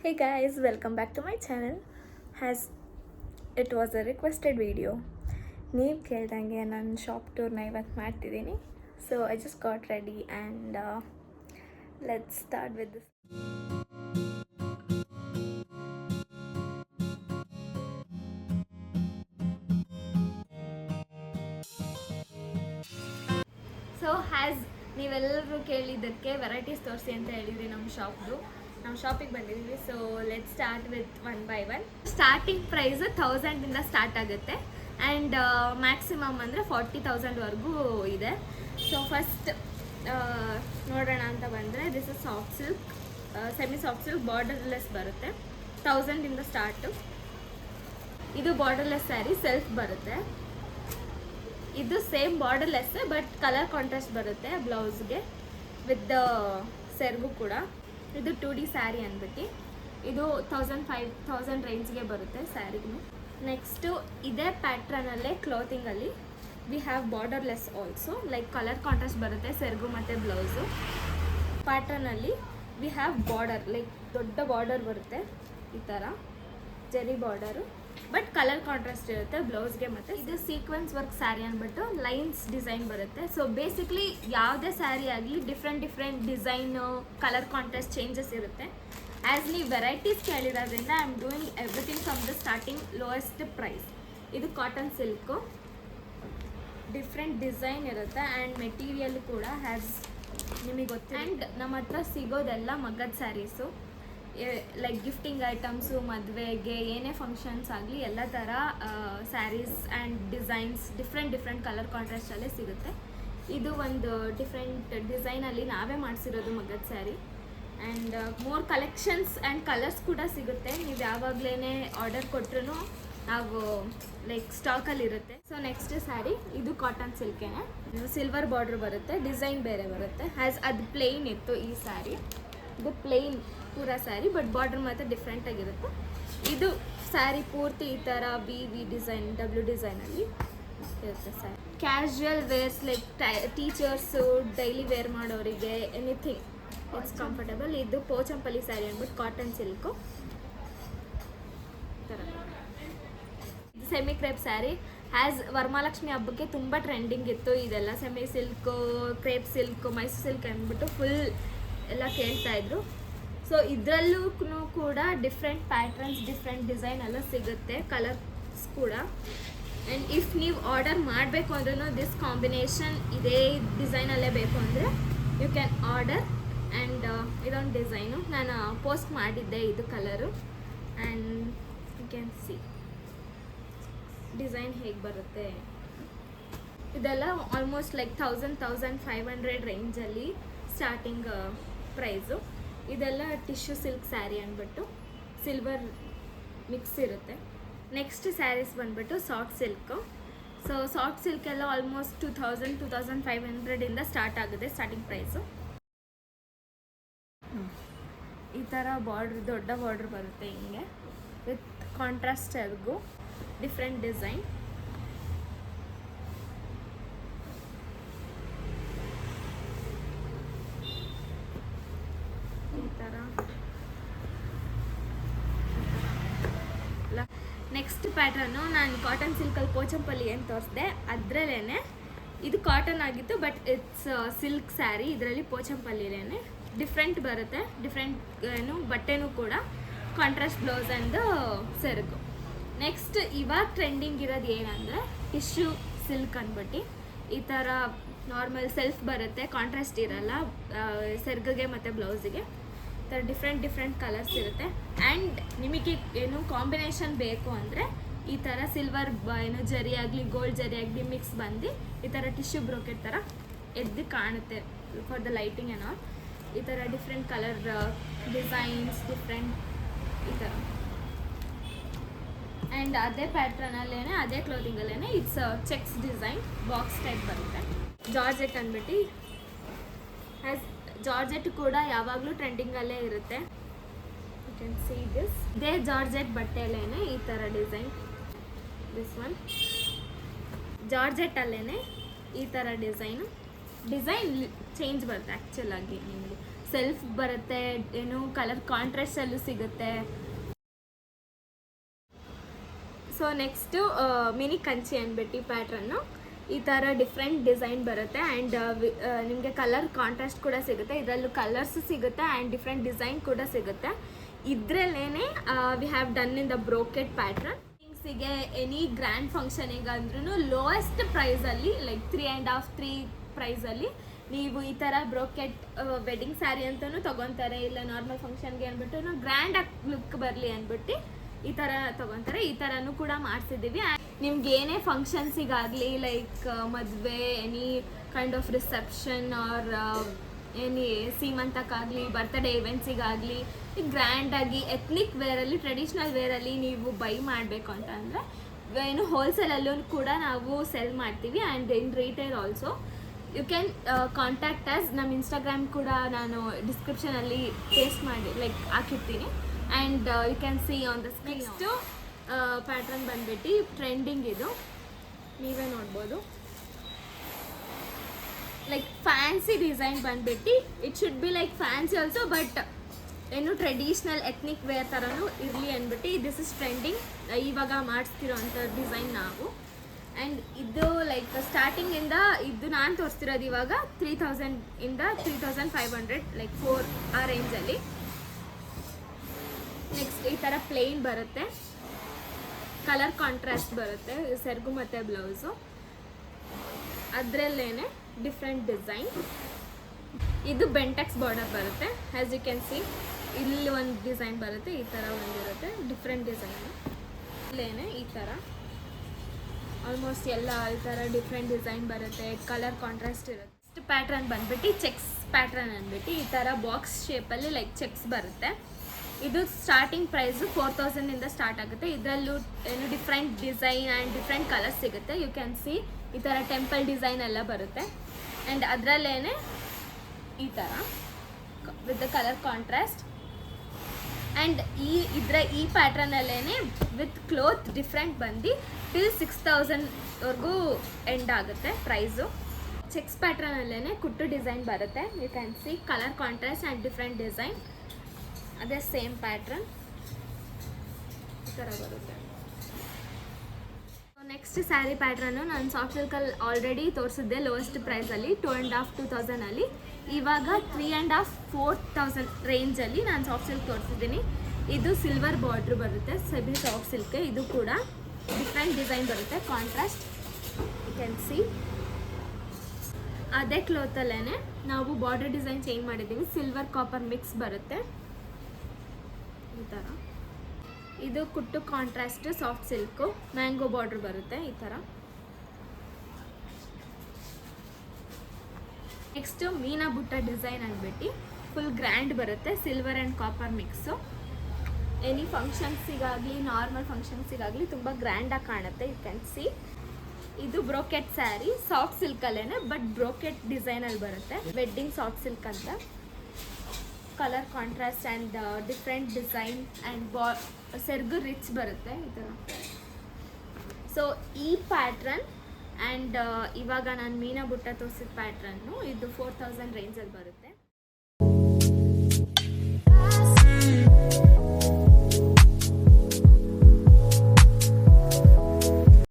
Hey guys, welcome back to my channel. As it was a requested video, ನೀವು ಕೇಳ್ದಂಗೆ ನಾನು shop ಟೂರ್ನ ಇವತ್ತು ಮಾಡ್ತಿದ್ದೀನಿ. So I just got ready and let's start with this. So as ನೀವೆಲ್ಲರೂ ಕೇಳಿದ್ದಕ್ಕೆ varieties ತೋರಿಸಿ ಅಂತ ಹೇಳಿದ್ರಿ ನಮ್ಮ ಶಾಪಿಗೆ ಬಂದಿದ್ದೀವಿ. So let start with one by one. Starting price 1000ಇಂದ ಸ್ಟಾರ್ಟ್ ಆಗುತ್ತೆ ಆ್ಯಂಡ್ ಮ್ಯಾಕ್ಸಿಮಮ್ ಅಂದರೆ 40,000ವರೆಗೂ ಇದೆ. ಸೊ ಫಸ್ಟ್ ನೋಡೋಣ ಅಂತ ಬಂದರೆ this is soft silk, semi soft silk, borderless ಬರುತ್ತೆ. 1000ಇಂದ ಸ್ಟಾರ್ಟು. ಇದು ಬಾರ್ಡರ್ಲೆಸ್ ಸ್ಯಾರಿ, ಸೆಲ್ಫ್ ಬರುತ್ತೆ. ಇದು same borderless but colour contrast ಬರುತ್ತೆ ಬ್ಲೌಸ್ಗೆ ವಿತ್ ದ ಸೆರ್ಗು ಕೂಡ. ಇದು 2D ಸ್ಯಾರಿ ಅಂದ್ಬಿಟ್ಟು ಇದು 1000 ರೇಂಜ್ಗೆ ಬರುತ್ತೆ ಸ್ಯಾರಿಗೂ. ನೆಕ್ಸ್ಟು ಇದೇ ಪ್ಯಾಟ್ರನಲ್ಲೇ ಕ್ಲಾತಿಂಗಲ್ಲಿ we have borderless also, like colour contrast ಬರುತ್ತೆ ಸೆರ್ಗು ಮತ್ತು ಬ್ಲೌಸು. ಪ್ಯಾಟ್ರನಲ್ಲಿ ವಿ ಹ್ಯಾವ್ ಬಾರ್ಡರ್, ಲೈಕ್ ದೊಡ್ಡ ಬಾರ್ಡರ್ ಬರುತ್ತೆ ಈ ಥರ ಜರಿ ಬಾರ್ಡರು, ಬಟ್ ಕಲರ್ ಕಾಂಟ್ರಾಸ್ಟ್ ಇರುತ್ತೆ ಬ್ಲೌಸ್ಗೆ. ಮತ್ತು ಇದು ಸೀಕ್ವೆನ್ಸ್ ವರ್ಕ್ ಸ್ಯಾರಿ ಅಂದ್ಬಿಟ್ಟು ಲೈನ್ಸ್ ಡಿಸೈನ್ ಬರುತ್ತೆ. ಸೊ ಬೇಸಿಕ್ಲಿ ಯಾವುದೇ ಸ್ಯಾರಿ ಆಗಲಿ different design, colour contrast changes ಇರುತ್ತೆ. ಆ್ಯಸ್ ನೀವು ವೆರೈಟೀಸ್ ಕೇಳಿರೋದ್ರಿಂದ I am doing everything from the starting lowest price. ಇದು ಕಾಟನ್ ಸಿಲ್ಕು, ಡಿಫ್ರೆಂಟ್ ಡಿಸೈನ್ ಇರುತ್ತೆ ಆ್ಯಂಡ್ ಮೆಟೀರಿಯಲ್ ಕೂಡ ಹ್ಯಾಸ್ ನಿಮಗೆ ಗೊತ್ತು. ಆ್ಯಂಡ್ ನಮ್ಮ ಹತ್ರ ಸಿಗೋದೆಲ್ಲ ಮಗ್ಗದ ಸ್ಯಾರೀಸು, ಲೈಕ್ ಗಿಫ್ಟಿಂಗ್ ಐಟಮ್ಸು, ಮದುವೆಗೆ ಏನೇ ಫಂಕ್ಷನ್ಸ್ ಆಗಲಿ ಎಲ್ಲ ಥರ sarees and designs different colour ಕಾಂಟ್ರಾಸ್ಟಲ್ಲೇ ಸಿಗುತ್ತೆ. ಇದು ಒಂದು ಡಿಫ್ರೆಂಟ್ ಡಿಸೈನಲ್ಲಿ ನಾವೇ ಮಾಡಿಸಿರೋದು ಮಗ್ಗದ saree. And more collections and colours ಕೂಡ ಸಿಗುತ್ತೆ. ನೀವು ಯಾವಾಗಲೇ ಆರ್ಡರ್ ಕೊಟ್ಟರು ನಾವು ಲೈಕ್ ಸ್ಟಾಕಲ್ಲಿರುತ್ತೆ. ಸೊ ನೆಕ್ಸ್ಟ್ ಸ್ಯಾರಿ, ಇದು ಕಾಟನ್ ಸಿಲ್ಕೇನೆ, ಸಿಲ್ವರ್ ಬಾರ್ಡ್ರ್ ಬರುತ್ತೆ, ಡಿಸೈನ್ ಬೇರೆ ಬರುತ್ತೆ. ಅದು ಪ್ಲೇನ್ ಇತ್ತು ಈ ಸ್ಯಾರಿ. ಇದು ಪ್ಲೇನ್ ಪೂರಾ ಸ್ಯಾರಿ ಬಟ್ ಬಾರ್ಡರ್ ಮಾತ್ರ ಡಿಫ್ರೆಂಟಾಗಿರುತ್ತೆ. ಇದು ಸ್ಯಾರಿ ಪೂರ್ತಿ ಈ ಥರ ವಿ ಡಿಸೈನ್, ಡಬ್ಲ್ಯೂ ಡಿಸೈನಲ್ಲಿ ಇರುತ್ತೆ sari. Casual wears like teachers, daily wear ಮಾಡೋರಿಗೆ ಎನಿಥಿಂಗ್ ಇಟ್ಸ್ ಕಂಫರ್ಟಬಲ್. ಇದು ಪೋಚಂಪಲ್ಲಿ ಸ್ಯಾರಿ ಅಂದ್ಬಿಟ್ಟು ಕಾಟನ್ ಸಿಲ್ಕು ಥರ. ಇದು semi crepe sari. As Varamahalakshmi ಹಬ್ಬಕ್ಕೆ ತುಂಬ ಟ್ರೆಂಡಿಂಗ್ ಇತ್ತು ಇದೆಲ್ಲ. Semi silk, crepe silk, Mysore silk ಅಂದ್ಬಿಟ್ಟು ಫುಲ್ ಎಲ್ಲ ಕೇಳ್ತಾಯಿದ್ರು. ಸೊ ಇದರಲ್ಲೂ ಕೂಡ ಡಿಫ್ರೆಂಟ್ ಪ್ಯಾಟ್ರನ್ಸ್, ಡಿಫ್ರೆಂಟ್ ಡಿಸೈನ್ ಎಲ್ಲ ಸಿಗುತ್ತೆ, ಕಲರ್ಸ್ ಕೂಡ. ಆ್ಯಂಡ್ ಇಫ್ ನೀವು ಆರ್ಡರ್ ಮಾಡಬೇಕು ಅಂದ್ರೂ ದಿಸ್ ಕಾಂಬಿನೇಷನ್ ಇದೇ ಡಿಸೈನಲ್ಲೇ ಬೇಕು ಅಂದರೆ ಯು ಕ್ಯಾನ್ ಆರ್ಡರ್. ಆ್ಯಂಡ್ ಇದೊಂದು ಡಿಸೈನು ನಾನು ಪೋಸ್ಟ್ ಮಾಡಿದ್ದೆ, ಇದು colour. And you can see design ಹೇಗೆ ಬರುತ್ತೆ. ಇದೆಲ್ಲ ಆಲ್ಮೋಸ್ಟ್ ಲೈಕ್ 1500 ರೇಂಜಲ್ಲಿ ಸ್ಟಾರ್ಟಿಂಗ್ ಪ್ರೈಸು. ಇದೆಲ್ಲ ಟಿಶ್ಯೂ ಸಿಲ್ಕ್ ಸ್ಯಾರಿ ಅಂದ್ಬಿಟ್ಟು ಸಿಲ್ವರ್ ಮಿಕ್ಸ್ ಇರುತ್ತೆ. ನೆಕ್ಸ್ಟ್ ಸ್ಯಾರೀಸ್ ಬಂದ್ಬಿಟ್ಟು ಸಾಫ್ಟ್ ಸಿಲ್ಕು. ಸೊ ಸಾಫ್ಟ್ ಸಿಲ್ಕೆಲ್ಲ ಆಲ್ಮೋಸ್ಟ್ 2500ಇಂದ ಸ್ಟಾರ್ಟ್ ಆಗುತ್ತೆ ಸ್ಟಾರ್ಟಿಂಗ್ ಪ್ರೈಸು. ಈ ಥರ ಬಾರ್ಡ್ರ್, ದೊಡ್ಡ ಬಾರ್ಡ್ರ್ ಬರುತ್ತೆ ಹಿಂಗೆ ವಿತ್ ಕಾಂಟ್ರಾಸ್ಟ್ ಸೆರ್ಗು, ಡಿಫ್ರೆಂಟ್ ಡಿಸೈನ್. ನೆಕ್ಸ್ಟ್ ಪ್ಯಾಟ್ರನ್ನು ನಾನು ಕಾಟನ್ ಸಿಲ್ಕಲ್ಲಿ ಪೋಚಂಪಲ್ಲಿ ಏನು ತೋರಿಸಿದೆ ಅದರಲ್ಲೇ ಇದು ಕಾಟನ್ ಆಗಿತ್ತು ಬಟ್ ಇಟ್ಸ್ ಸಿಲ್ಕ್ ಸ್ಯಾರಿ. ಇದರಲ್ಲಿ ಪೋಚಂಪಲ್ಲಿನೇ ಡಿಫ್ರೆಂಟ್ ಬರುತ್ತೆ, ಡಿಫ್ರೆಂಟ್ ಬಟ್ಟೆನೂ ಕೂಡ ಕಾಂಟ್ರಾಸ್ಟ್ ಬ್ಲೌಸ್ ಆ್ಯಂಡ್ ಸೆರಗು. ನೆಕ್ಸ್ಟ್ ಇವಾಗ ಟ್ರೆಂಡಿಂಗ್ ಇರೋದು ಏನಂದರೆ ಟಿಶ್ಯೂ ಸಿಲ್ಕ್ ಅಂದ್ಬಿಟ್ಟು ಈ ಥರ ನಾರ್ಮಲ್ ಸೆಲ್ಫ್ ಬರುತ್ತೆ, ಕಾಂಟ್ರಾಸ್ಟ್ ಇರಲ್ಲ ಸೆರ್ಗಿಗೆ ಮತ್ತು ಬ್ಲೌಸಿಗೆ. ಈ ಥರ ಡಿಫ್ರೆಂಟ್ ಕಲರ್ಸ್ ಇರುತ್ತೆ. ಆ್ಯಂಡ್ ನಿಮಗೆ ಏನು ಕಾಂಬಿನೇಷನ್ ಬೇಕು ಅಂದರೆ ಈ ಥರ ಸಿಲ್ವರ್ ಏನು ಜರಿ ಆಗಲಿ, ಗೋಲ್ಡ್ ಜರಿ ಆಗಲಿ ಮಿಕ್ಸ್ ಬಂದು ಈ ಥರ ಟಿಶ್ಯೂ ಬ್ರೋಕೆಟ್ ಥರ ಎದ್ದು ಕಾಣುತ್ತೆ ಫಾರ್ ದ ಲೈಟಿಂಗ್ ಏನೋ. ಈ ಥರ ಡಿಫ್ರೆಂಟ್ ಕಲರ್ ಡಿಸೈನ್ಸ್, ಡಿಫ್ರೆಂಟ್ ಈ ಥರ. ಆ್ಯಂಡ್ ಅದೇ ಪ್ಯಾಟ್ರನಲ್ಲೇ, ಅದೇ ಕ್ಲೋತಿಂಗಲ್ಲೇ it's checks design, box type ಬರುತ್ತೆ. ಜಾರ್ಜೆಟ್ ಅಂದ್ಬಿಟ್ಟು ಹ್ಯಾಸ್ ಜಾರ್ಜೆಟ್ ಕೂಡ ಯಾವಾಗಲೂ ಟ್ರೆಂಡಿಂಗಲ್ಲೇ ಇರುತ್ತೆ. You can see this. ಇದೇ ಜಾರ್ಜೆಟ್ ಬಟ್ಟೆಯಲ್ಲೇ ಈ ಥರ ಡಿಸೈನ್, ದಿಸ್ ಒನ್ ಜಾರ್ಜೆಟ್ಟಲ್ಲೇ ಈ ಥರ ಡಿಸೈನ್ ಚೇಂಜ್ ಬರುತ್ತೆ ಆ್ಯಕ್ಚುಲಾಗಿ ನಿಮಗೆ. ಸೆಲ್ಫ್ ಬರುತ್ತೆ, ಏನು ಕಲರ್ ಕಾಂಟ್ರಾಸ್ಟಲ್ಲೂ ಸಿಗುತ್ತೆ. ಸೊ ನೆಕ್ಸ್ಟು ಮಿನಿ ಕಂಚಿ ಅಂದ್ಬಿಟ್ಟು ಪ್ಯಾಟ್ರನ್ನು ಈ ಥರ ಡಿಫ್ರೆಂಟ್ ಡಿಸೈನ್ ಬರುತ್ತೆ. ಆ್ಯಂಡ್ ನಿಮಗೆ ಕಲರ್ ಕಾಂಟ್ರಾಸ್ಟ್ ಕೂಡ ಸಿಗುತ್ತೆ, ಇದರಲ್ಲೂ ಕಲರ್ಸ್ ಸಿಗುತ್ತೆ ಆ್ಯಂಡ್ ಡಿಫ್ರೆಂಟ್ ಡಿಸೈನ್ ಕೂಡ ಸಿಗುತ್ತೆ. ಇದರಲ್ಲೇ we have done in the brocade pattern. ಗೆ ಎನಿ ಗ್ರ್ಯಾಂಡ್ ಫಂಕ್ಷನಿಗಂದ್ರೂ ಲೋಯೆಸ್ಟ್ ಪ್ರೈಸಲ್ಲಿ ಲೈಕ್ 3.5 ಪ್ರೈಸಲ್ಲಿ ನೀವು ಈ ಥರ ಬ್ರೋಕೆಟ್ ವೆಡ್ಡಿಂಗ್ ಸ್ಯಾರಿ ಅಂತಲೂ ತೊಗೊತಾರೆ, ಇಲ್ಲ ನಾರ್ಮಲ್ ಫಂಕ್ಷನ್ಗೆ ಅಂದ್ಬಿಟ್ಟು ಗ್ರ್ಯಾಂಡಾಗಿ ಲುಕ್ ಬರಲಿ ಅಂದ್ಬಿಟ್ಟು ಈ ಥರ ತೊಗೊತಾರೆ. ಈ ಥರನೂ ಕೂಡ ಮಾಡಿಸಿದ್ದೀವಿ. ನಿಮ್ಗೆ ಏನೇ ಫಂಕ್ಷನ್ಸಿಗಾಗಲಿ ಲೈಕ್ ಮದುವೆ, any kind of reception or any ಸೀಮಂತಕ್ಕಾಗಲಿ, ಬರ್ತ್ಡೇ ಇವೆಂಟ್ಸಿಗಾಗಲಿ ಗ್ರ್ಯಾಂಡಾಗಿ ಎತ್ನಿಕ್ ವೇರಲ್ಲಿ, ಟ್ರೆಡಿಷ್ನಲ್ ವೇರಲ್ಲಿ ನೀವು ಬೈ ಮಾಡಬೇಕು ಅಂತ ಅಂದರೆ ಏನು ಹೋಲ್ಸೇಲಲ್ಲೂ ಕೂಡ ನಾವು ಸೆಲ್ ಮಾಡ್ತೀವಿ. And in retail also you can contact us. ನಮ್ಮ ಇನ್ಸ್ಟಾಗ್ರಾಮ್ ಕೂಡ ನಾನು ಡಿಸ್ಕ್ರಿಪ್ಷನಲ್ಲಿ ಪೇಸ್ಟ್ ಮಾಡಿ ಲೈಕ್ ಹಾಕಿರ್ತೀನಿ. And you can see on the screen. Next pattern ಬಂದ್ಬಿಟ್ಟು ಟ್ರೆಂಡಿಂಗ್, ಇದು ನೀವೇ ನೋಡ್ಬೋದು. ಲೈಕ್ ಫ್ಯಾನ್ಸಿ ಡಿಸೈನ್ ಬಂದ್ಬಿಟ್ಟು it should be like fancy also, but ಏನು ಟ್ರೆಡಿಷ್ನಲ್ ಎತ್ನಿಕ್ ವೇರ್ ಥರನೂ ಇರಲಿ ಅಂದ್ಬಿಟ್ಟು ದಿಸ್ ಇಸ್ ಟ್ರೆಂಡಿಂಗ್ ಇವಾಗ ಮಾಡಿಸ್ತಿರೋ ಅಂಥ ಡಿಸೈನ್ ನಾವು. ಆ್ಯಂಡ್ ಇದು ಲೈಕ್ ಸ್ಟಾರ್ಟಿಂಗಿಂದ ಇದು ನಾನು ತೋರಿಸ್ತಿರೋದು ಇವಾಗ 3000ಇಂದ 3500 ಲೈಕ್ 4 ಆ ರೇಂಜಲ್ಲಿ. ನೆಕ್ಸ್ಟ್ ಈ ಥರ ಪ್ಲೇನ್ ಬರುತ್ತೆ, ಕಲರ್ ಕಾಂಟ್ರಾಸ್ಟ್ ಬರುತ್ತೆ, ಸೆರಗು ಮತ್ತು ಬ್ಲೌಸು, ಅದರಲ್ಲೇ ಡಿಫ್ರೆಂಟ್ ಡಿಸೈನ್. ಇದು ಬೆಂಟೆಕ್ಸ್ ಬಾರ್ಡರ್ ಬರುತ್ತೆ. ಆ್ಯಸ್ ಯು ಕ್ಯಾನ್ ಸಿ ಇಲ್ಲಿ ಒಂದು ಡಿಸೈನ್ ಬರುತ್ತೆ, ಈ ಥರ ಒಂದಿರುತ್ತೆ ಡಿಫ್ರೆಂಟ್ ಡಿಸೈನ್. ಇಲ್ಲೇನೆ ಈ ಥರ ಆಲ್ಮೋಸ್ಟ್ ಎಲ್ಲ ಈ ಥರ ಡಿಫ್ರೆಂಟ್ ಡಿಸೈನ್ ಬರುತ್ತೆ, ಕಲರ್ ಕಾಂಟ್ರಾಸ್ಟ್ ಇರುತ್ತೆ. ನೆಕ್ಸ್ಟ್ ಪ್ಯಾಟ್ರನ್ ಬಂದ್ಬಿಟ್ಟು ಚೆಕ್ಸ್ ಪ್ಯಾಟ್ರನ್ ಅಂದ್ಬಿಟ್ಟು ಈ ಥರ ಬಾಕ್ಸ್ ಶೇಪಲ್ಲಿ ಲೈಕ್ ಚೆಕ್ಸ್ ಬರುತ್ತೆ. ಇದು ಸ್ಟಾರ್ಟಿಂಗ್ ಪ್ರೈಸು 4000ಇಂದ ಸ್ಟಾರ್ಟ್ ಆಗುತ್ತೆ. ಇದರಲ್ಲೂ ಏನು different design and different colours ಸಿಗುತ್ತೆ. ಯು ಕ್ಯಾನ್ ಸಿ ಈ ಥರ ಟೆಂಪಲ್ ಡಿಸೈನ್ ಎಲ್ಲ ಬರುತ್ತೆ. ಆ್ಯಂಡ್ ಅದರಲ್ಲೇ ಈ ಥರ with the colour contrast. And ಈ ಪ್ಯಾಟ್ರನಲ್ಲೇ ವಿತ್ ಕ್ಲೋತ್ ಡಿಫ್ರೆಂಟ್ ಬಂದು ಟಿಲ್ 6000ವರೆಗೂ ಎಂಡ್ ಆಗುತ್ತೆ ಪ್ರೈಸು. ಚೆಕ್ಸ್ ಪ್ಯಾಟ್ರನಲ್ಲೇ ಕುಟ್ಟು ಡಿಸೈನ್ ಬರುತ್ತೆ. You can see colour contrast and different design. ಅದೇ ಸೇಮ್ ಪ್ಯಾಟ್ರನ್ ಈ ಥರ ಬರುತ್ತೆ. ನೆಕ್ಸ್ಟ್ ಸ್ಯಾರಿ ಪ್ಯಾಟ್ರನ್ನು ನಾನು ಸಾಫ್ಟ್ ಸಿಲ್ಕಲ್ಲಿ ಆಲ್ರೆಡಿ ತೋರಿಸಿದ್ದೆ ಲೋಯೆಸ್ಟ್ ಪ್ರೈಸಲ್ಲಿ 2,500-2,000ಅಲ್ಲಿ. ಇವಾಗ 3,500-4,000 ರೇಂಜಲ್ಲಿ ನಾನು ಸಾಫ್ಟ್ ಸಿಲ್ಕ್ ತೋರಿಸಿದ್ದೀನಿ. ಇದು ಸಿಲ್ವರ್ ಬಾರ್ಡ್ರ್ ಬರುತ್ತೆ, ಸೆಮಿ ಸಾಫ್ಟ್ ಸಿಲ್ಕ್. ಇದು ಕೂಡ ಡಿಫ್ರೆಂಟ್ ಡಿಸೈನ್ ಬರುತ್ತೆ, ಕಾಂಟ್ರಾಸ್ಟ್ ಯು ಕ್ಯಾನ್ ಸಿ. ಅದೇ ಕ್ಲೋತಲ್ಲೇ ನಾವು ಬಾರ್ಡರ್ ಡಿಸೈನ್ ಚೇಂಜ್ ಮಾಡಿದ್ದೀವಿ, ಸಿಲ್ವರ್ ಕಾಪರ್ ಮಿಕ್ಸ್ ಬರುತ್ತೆ ಈ ಥರ. ಇದು ಕುಟ್ಟು contrast soft silk, mango border ಬರುತ್ತೆ ಈ ಥರ. ನೆಕ್ಸ್ಟು ಮೀನಾ ಬುಟ್ಟ ಡಿಸೈನ್ ಅಂದ್ಬಿಟ್ಟು ಫುಲ್ ಗ್ರ್ಯಾಂಡ್ ಬರುತ್ತೆ, silver and copper mix. Any ಫಂಕ್ಷನ್ಸಿಗಾಗಲಿ ನಾರ್ಮಲ್ ಫಂಕ್ಷನ್ಸಿಗಾಗಲಿ ತುಂಬ ಗ್ರ್ಯಾಂಡಾಗಿ ಕಾಣುತ್ತೆ. ಯು ಕ್ಯಾನ್ ಸಿ ಇದು ಬ್ರೋಕೆಟ್ ಸ್ಯಾರಿ ಸಾಫ್ಟ್ ಸಿಲ್ಕಲ್ಲೇ, ಬಟ್ ಬ್ರೋಕೆಟ್ ಡಿಸೈನಲ್ಲಿ ಬರುತ್ತೆ. ವೆಡ್ಡಿಂಗ್ ಸಾಫ್ಟ್ ಸಿಲ್ಕ್ ಅಂತ. Colour contrast and different design and ಸೆರಗು ರಿಚ್ ಬರುತ್ತೆ ಈ ಥರ. ಸೊ ಈ ಪ್ಯಾಟ್ರನ್ ಆ್ಯಂಡ್ ಇವಾಗ ನಾನು ಮೀನಾ ಬುಟ್ಟ ತೋರಿಸಿದ ಪ್ಯಾಟ್ರನ್ನು ಇದು 4000 ರೇಂಜಲ್ಲಿ ಬರುತ್ತೆ.